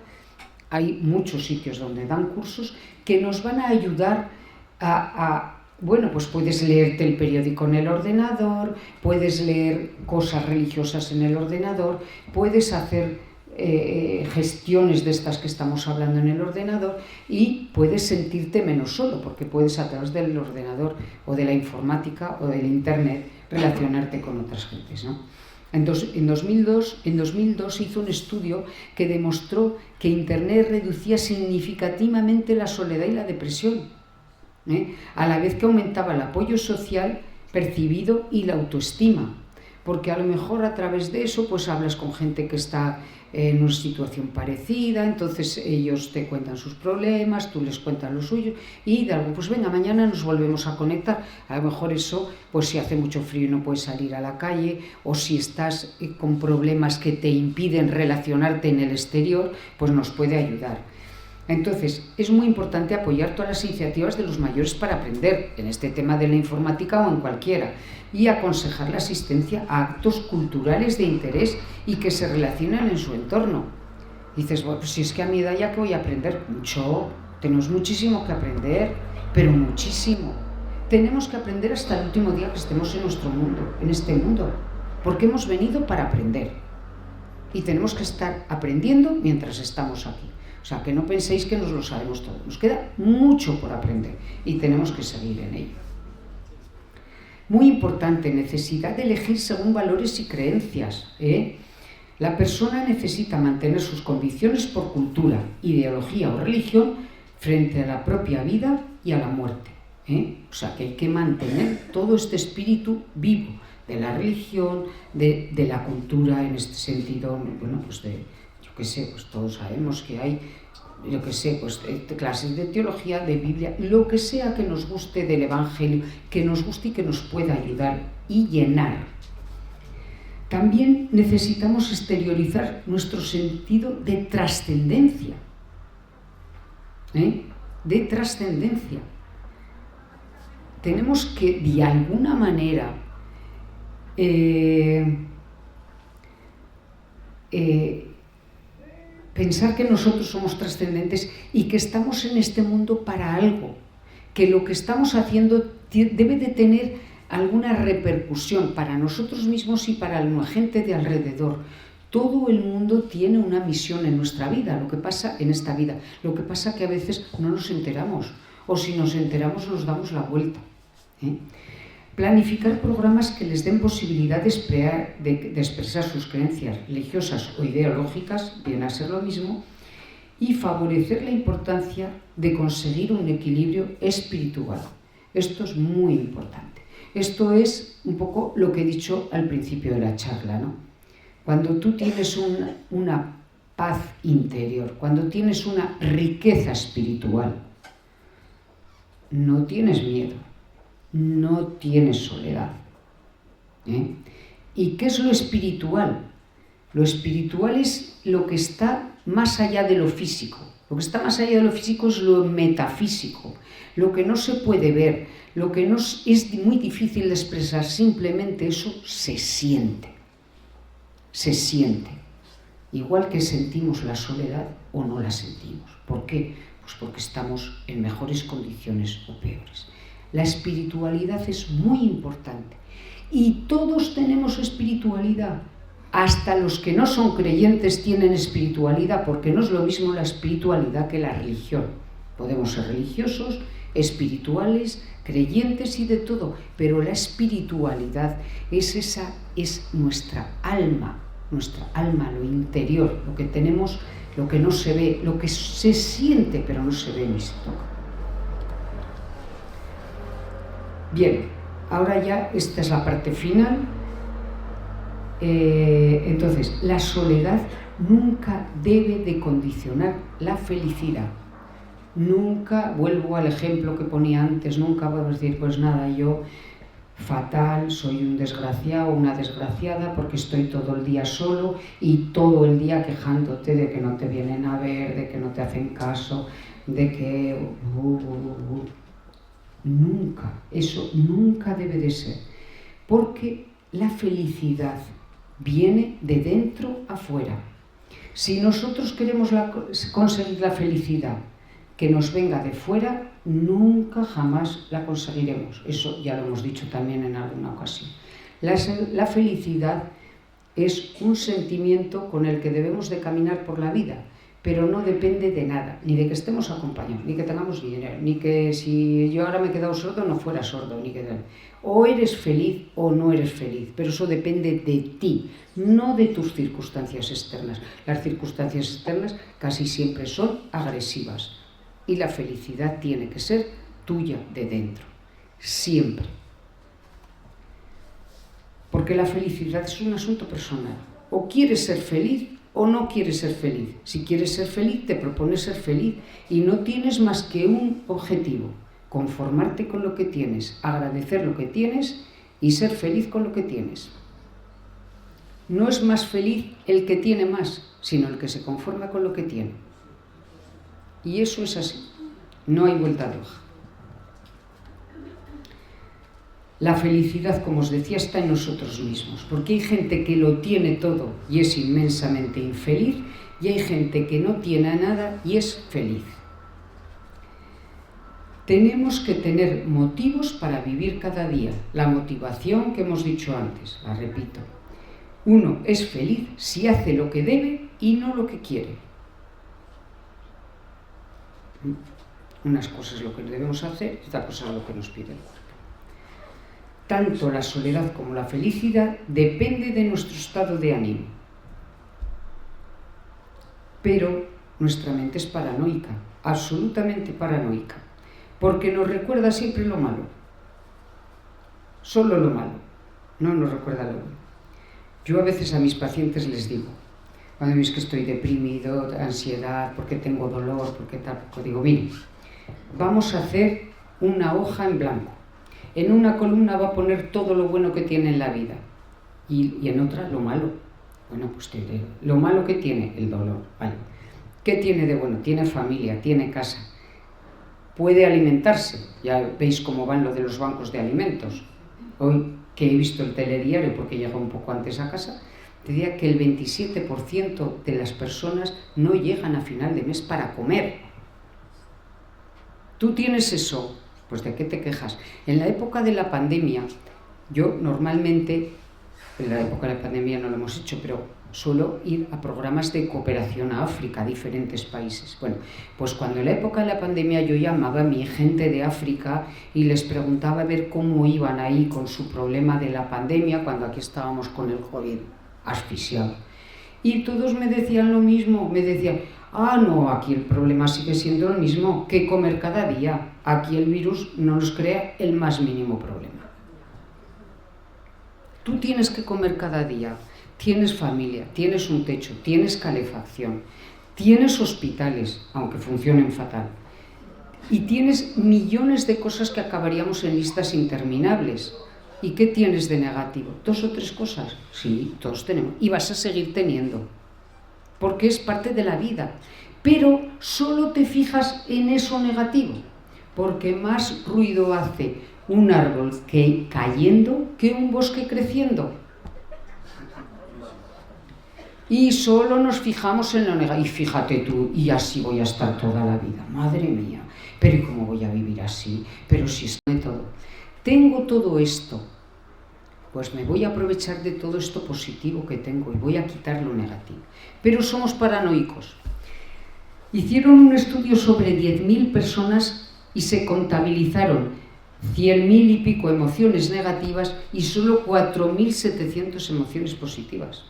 Hay muchos sitios donde dan cursos que nos van a ayudar bueno, pues puedes leerte el periódico en el ordenador, puedes leer cosas religiosas en el ordenador, puedes hacer gestiones de estas que estamos hablando en el ordenador y puedes sentirte menos solo, porque puedes a través del ordenador o de la informática o del internet relacionarte con otras gentes, ¿no? Entonces, en 2002 se hizo un estudio que demostró que Internet reducía significativamente la soledad y la depresión, a la vez que aumentaba el apoyo social percibido y la autoestima, porque a lo mejor a través de eso pues hablas con gente que está en una situación parecida, entonces ellos te cuentan sus problemas, tú les cuentas los suyos y de algo, pues venga, mañana nos volvemos a conectar. A lo mejor eso, pues si hace mucho frío y no puedes salir a la calle, o si estás con problemas que te impiden relacionarte en el exterior, pues nos puede ayudar. Entonces, es muy importante apoyar todas las iniciativas de los mayores para aprender en este tema de la informática o en cualquiera, y aconsejar la asistencia a actos culturales de interés y que se relacionen en su entorno. Dices, bueno, pues si es que a mi edad ya que voy a aprender mucho, tenemos muchísimo que aprender, pero muchísimo. Tenemos que aprender hasta el último día que estemos en nuestro mundo, en este mundo, porque hemos venido para aprender. Y tenemos que estar aprendiendo mientras estamos aquí. O sea, que no penséis que nos lo sabemos todo. Nos queda mucho por aprender y tenemos que seguir en ello. Muy importante, necesidad de elegir según valores y creencias. La persona necesita mantener sus convicciones por cultura, ideología o religión frente a la propia vida y a la muerte. O sea, que hay que mantener todo este espíritu vivo de la religión, de la cultura en este sentido, bueno, pues yo qué sé, pues todos sabemos que hay, yo qué sé, pues clases de teología, de Biblia, lo que sea que nos guste del Evangelio, que nos guste y que nos pueda ayudar y llenar. También necesitamos exteriorizar nuestro sentido de trascendencia, de trascendencia. Tenemos que, de alguna manera, pensar que nosotros somos trascendentes y que estamos en este mundo para algo, que lo que estamos haciendo debe de tener alguna repercusión para nosotros mismos y para la gente de alrededor. Todo el mundo tiene una misión en nuestra vida, lo que pasa en esta vida. Lo que pasa que a veces no nos enteramos, o si nos enteramos nos damos la vuelta. Planificar programas que les den posibilidad de expresar sus creencias religiosas o ideológicas, viene a ser lo mismo, y favorecer la importancia de conseguir un equilibrio espiritual. Esto es muy importante. Esto es un poco lo que he dicho al principio de la charla, ¿no? Cuando tú tienes una paz interior, cuando tienes una riqueza espiritual, no tienes miedo, no tienes soledad. ¿Y qué es lo espiritual? Lo espiritual es lo que está más allá de lo físico. Lo que está más allá de lo físico es lo metafísico, lo que no se puede ver, lo que es muy difícil de expresar, simplemente eso se siente. Se siente. Igual que sentimos la soledad o no la sentimos. ¿Por qué? Pues porque estamos en mejores condiciones o peores. La espiritualidad es muy importante y todos tenemos espiritualidad, hasta los que no son creyentes tienen espiritualidad, porque no es lo mismo la espiritualidad que la religión. Podemos ser religiosos, espirituales, creyentes y de todo, pero la espiritualidad es nuestra alma, lo interior, lo que tenemos, lo que no se ve, lo que se siente pero no se ve ni se toca. Bien, ahora ya esta es la parte final. Entonces, la soledad nunca debe de condicionar la felicidad. Nunca, vuelvo al ejemplo que ponía antes, nunca podemos decir, pues nada, yo fatal, soy un desgraciado o una desgraciada porque estoy todo el día solo y todo el día quejándote de que no te vienen a ver, de que no te hacen caso, de que... Nunca, eso nunca debe de ser, porque la felicidad viene de dentro a fuera. Si nosotros queremos conseguir la felicidad que nos venga de fuera, nunca jamás la conseguiremos. Eso ya lo hemos dicho también en alguna ocasión. La felicidad es un sentimiento con el que debemos de caminar por la vida, pero no depende de nada, ni de que estemos acompañados, ni que tengamos dinero, ni que si yo ahora me he quedado sordo no fuera sordo, ni que... O eres feliz o no eres feliz, pero eso depende de ti, no de tus circunstancias externas. Las circunstancias externas casi siempre son agresivas y la felicidad tiene que ser tuya de dentro, siempre. Porque la felicidad es un asunto personal. O quieres ser feliz o no quieres ser feliz. Si quieres ser feliz, te propones ser feliz y no tienes más que un objetivo: conformarte con lo que tienes, agradecer lo que tienes y ser feliz con lo que tienes. No es más feliz el que tiene más, sino el que se conforma con lo que tiene. Y eso es así, no hay vuelta de hoja. La felicidad, como os decía, está en nosotros mismos, porque hay gente que lo tiene todo y es inmensamente infeliz, y hay gente que no tiene nada y es feliz. Tenemos que tener motivos para vivir cada día. La motivación que hemos dicho antes, la repito. Uno es feliz si hace lo que debe y no lo que quiere. Unas cosas es lo que debemos hacer y otra cosa es lo que nos pide el cuerpo. Tanto la soledad como la felicidad depende de nuestro estado de ánimo. Pero nuestra mente es paranoica, absolutamente paranoica, porque nos recuerda siempre lo malo. Solo lo malo, no nos recuerda lo bueno. Yo a veces a mis pacientes les digo, cuando veis que estoy deprimido, ansiedad, porque tengo dolor, porque tal, pues digo, mire, vamos a hacer una hoja en blanco. En una columna va a poner todo lo bueno que tiene en la vida y en otra lo malo. Bueno, pues te diré, lo malo que tiene, el dolor, vale. ¿Qué tiene de bueno? Tiene familia, tiene casa, puede alimentarse. Ya veis cómo van lo de los bancos de alimentos. Hoy que he visto el telediario, porque llego un poco antes a casa, te diría que el 27% de las personas no llegan a final de mes para comer. ¿Tú tienes eso? Pues ¿de qué te quejas? En la época de la pandemia, yo normalmente, en la época de la pandemia no lo hemos hecho, pero suelo ir a programas de cooperación a África, a diferentes países. Bueno, pues cuando en la época de la pandemia yo llamaba a mi gente de África y les preguntaba a ver cómo iban ahí con su problema de la pandemia, cuando aquí estábamos con el COVID asfixiado. Y todos me decían lo mismo, me decían, no, aquí el problema sigue siendo el mismo, que comer cada día. Aquí el virus no nos crea el más mínimo problema. Tú tienes que comer cada día. Tienes familia, tienes un techo, tienes calefacción, tienes hospitales, aunque funcionen fatal, y tienes millones de cosas que acabaríamos en listas interminables. ¿Y qué tienes de negativo? 2 o 3 cosas. Sí, todos tenemos. Y vas a seguir teniendo, porque es parte de la vida. Pero solo te fijas en eso negativo, porque más ruido hace un árbol que cayendo que un bosque creciendo. Y solo nos fijamos en lo negativo. Y fíjate tú, y así voy a estar toda la vida. Madre mía, pero ¿y cómo voy a vivir así? Pero si es todo. Tengo todo esto, pues me voy a aprovechar de todo esto positivo que tengo y voy a quitar lo negativo. Pero somos paranoicos. Hicieron un estudio sobre 10.000 personas y se contabilizaron 100.000 y pico emociones negativas y solo 4.700 emociones positivas.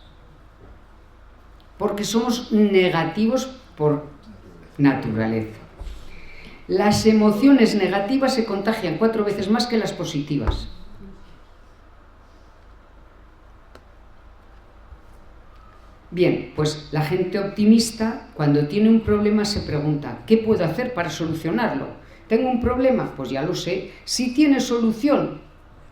Porque somos negativos por naturaleza. Las emociones negativas se contagian 4 veces más que las positivas. Bien, pues la gente optimista, cuando tiene un problema, se pregunta, ¿qué puedo hacer para solucionarlo? ¿Tengo un problema? Pues ya lo sé. Si tienes solución,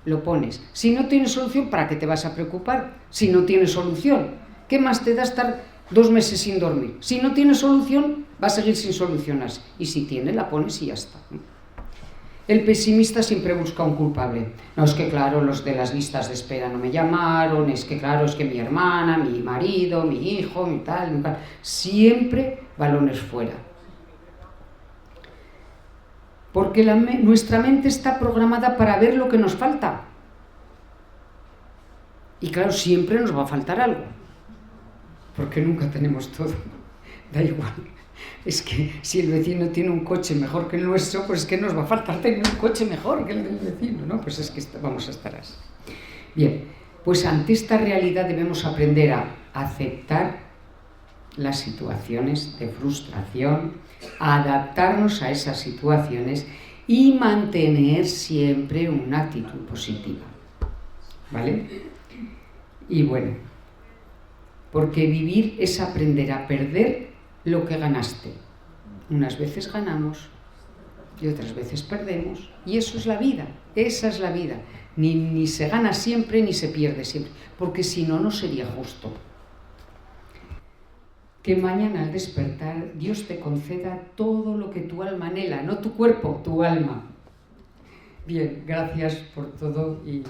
lo pones. Si no tienes solución, ¿para qué te vas a preocupar? Si no tienes solución, ¿qué más te da estar 2 meses sin dormir? Si no tiene solución, va a seguir sin solucionarse. Y si tiene, la pones y ya está. El pesimista siempre busca un culpable. No, es que claro, los de las listas de espera no me llamaron, es que claro, es que mi hermana, mi marido, mi hijo, mi tal, mi tal. Siempre balones fuera. Porque nuestra mente está programada para ver lo que nos falta. Y claro, siempre nos va a faltar algo. Porque nunca tenemos todo, da igual. Es que si el vecino tiene un coche mejor que el nuestro, pues es que nos va a faltar tener un coche mejor que el del vecino, ¿no? Pues es que vamos a estar así. Bien, pues ante esta realidad debemos aprender a aceptar las situaciones de frustración, a adaptarnos a esas situaciones y mantener siempre una actitud positiva, ¿vale? Y bueno, porque vivir es aprender a perder lo que ganaste. Unas veces ganamos y otras veces perdemos. Y eso es la vida, esa es la vida. Ni se gana siempre ni se pierde siempre, porque si no, no sería justo. Que mañana al despertar Dios te conceda todo lo que tu alma anhela, no tu cuerpo, tu alma. Bien, gracias por todo y